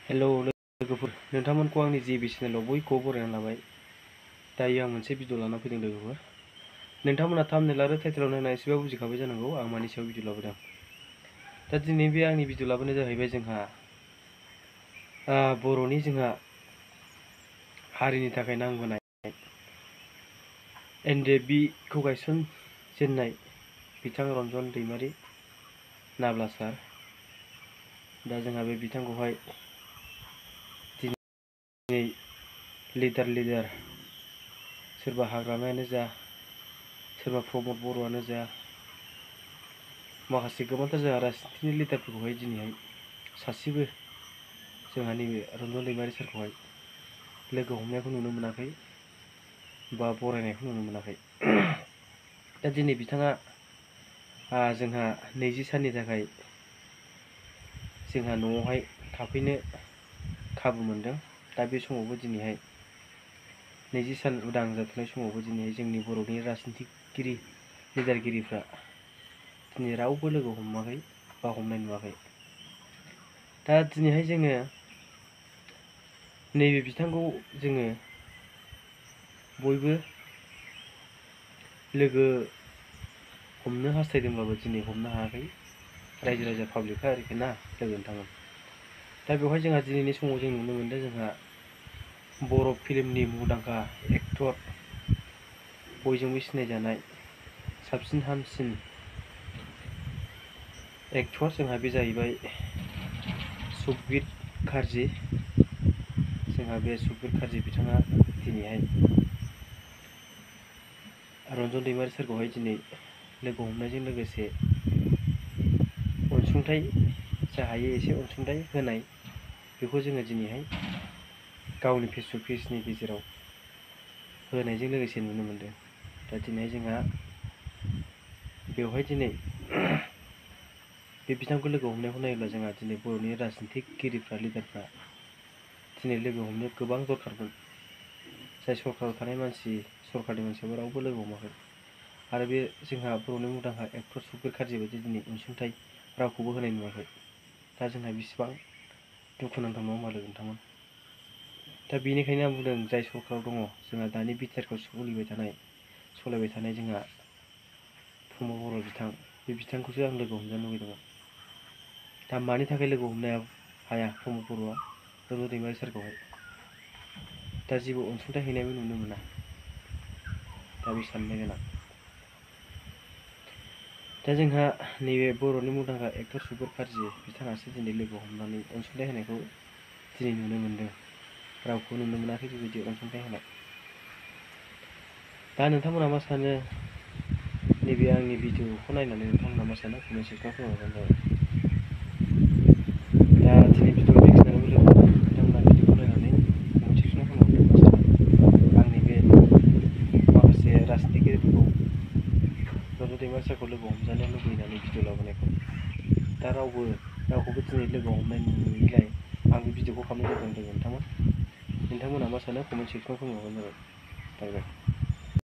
Hello लोगोफोर, नोंथांमोनखौ आंनि JB चेनेलाव बयखौबो बरायना लाबाय। दायो आं मोनसे भिडिअ लाना फैदों लोगोफोर। नोंथांमोना थाम्बनेल आरो टाइटेलाव नायना एसेबाबो बुजिखाबाय जानांगौ आं मानि सायाव भिडिअ लाबोदों। दा दिनै बे आंनि भिडिअ लाबोनाया जाहैबाय जोंहा बर'नि हारिनि थाखाय नांबोनाय NDB खौ गायसनजेननाय बिथां रन्जन दैमारि नाब्ला सार। दा जोंहा बे बिथांखौहाय दिनै लिडार सोरबा हाग्रामायानो जा, सोरबा प्रमद बर'आनो जा, माखासे गोबांथार जोंहा राजनितिनि लिडारफोरखौहाय दिनैहाय सासेबो जोंहा नैबे रन्जन दैमारि सारखौहाय लोगो हमनायखौ नुनो मोनाखै बा बरायनायखौ नुनो मोनाखै। दा दिनै बिथाङा जोंहा 20 साननि थाखाय जोंहा न'आवहाय थाफैनो खाबु मोनदों। दा बे समावबो दिनैहाय 20 सान उदां जाथ'नाय समावबो दिनै जोंनि बर'नि राजनितिगिरि लिडारगिरिफ्रा दिनै रावबो लोगो हमाखै बा हमनाय नुवाखै। दा दिनैहाय जोङो नैबे बिथांखौ जोङो बयबो लोगो हमनो हास्थायदोंब्लाबो दिनै हमनो हायाखै। रायजो राजा पाब्लिकआ आरोखि ना लोगो नोंथांमोन। दा बेवहाय जोंहा दिनैनि समाव जों नुनो मोनदों जोंहा बर' फिल्मनि मुंदांखा एक्टर, बयजोंबो सिनायजानाय साबसिन हामसिन एक्टर जोंहा बे जाहैबाय सुकबिर कार्जि। जोंहा बे सुकबिर कार्जि बिथाङा दिनैहाय रन्जन दैमारि सारखौहाय दिनै लोगो हमनायजों लोगोसे अनसुंथाइ जा हायो एसे अनसुंथाइ होनाय, बेखौ जोङो दिनैहाय गावनि फेसबुक पेजनि गेजेराव होनायजों लोगोसे नुनो मोनदों। दा दिनै जोंहा बेवहाय दिनै बे बिथांखौ लोगो हमनायखौ नायोब्ला जोंहा दिनै बर'नि राजनितिगिरिफ्रा लिडारफ्रा दिनै लोगो हमनो गोबां दरखारमोन। जाय सरकाराव थानाय मानसि, सरकारनि मानसियाबो रावबो लोगो हमाखै। आरो बे जोंहा बर'नि मुंदांखा एक्टर सुकबिर कार्जि बायदि दिनै अनसुंथाइ रावखौबो होनाय नुवाखै। दा जोंहा बेसेबां दुखुनांथाव नङा होमबा लोगो नोंथांमोन। दा बेनिखायनो आं बुंदों जाय सरकाराव दङ जोंहा दानि बिटिआरखौ सालायबाय थानाय जोंहा प्रमद बर' बिथां, बे बिथांखौसो आं लोगो हमजानो लुबैदोंमोन। दा मानि थाखाय लोगो हमनो हाया प्रमद बर'आ रन्जन दैमारि सारखौहाय? दा जेबो अनसुंथाइ हैनायबो नुनो मोना। दा बे साननो गोनां। दा जोंहा नैबे बर'नि मुंदांखा एक्टर सुकबिर कार्जि बिथाङासो दिनै लोगो हमनानै अनसुंथाइ होनायखौ दिनै नुनो मोनदों। रावखौ नुनो मोनाखै बेबायदि अनसुंथाइ होनाय। दा नोंथांमोना मा सानो? नैबे आंनि भिडिअखौ नायनानै नोंथांमोना मा सानो? कमेन्ट सेक्सनाव फोरमायबानो जाबाय। दा दिनै भिडिअ बेखिनियावनो लोगो नोंथांमोना भिडिअखौ नायनानै कमेन्ट सेक्सनाव फोरमायबानो मा सानो? आंनि बे माखासे राजनितिगिरिफोरखौ रन्जन दैमारि सारखौ लोगो हमजानो लुबैनानै भिडिअ लाबोनायखौ दा रावखौबो दिनै लोगो हमनाय नुयैलाय आं बे भिडिअखौ खालामनाय जादों लोगो नोंथांमोना मा सानो? कमेन्ट सेक्सनाव फोरमायबानो जाबाय। बाय बाय।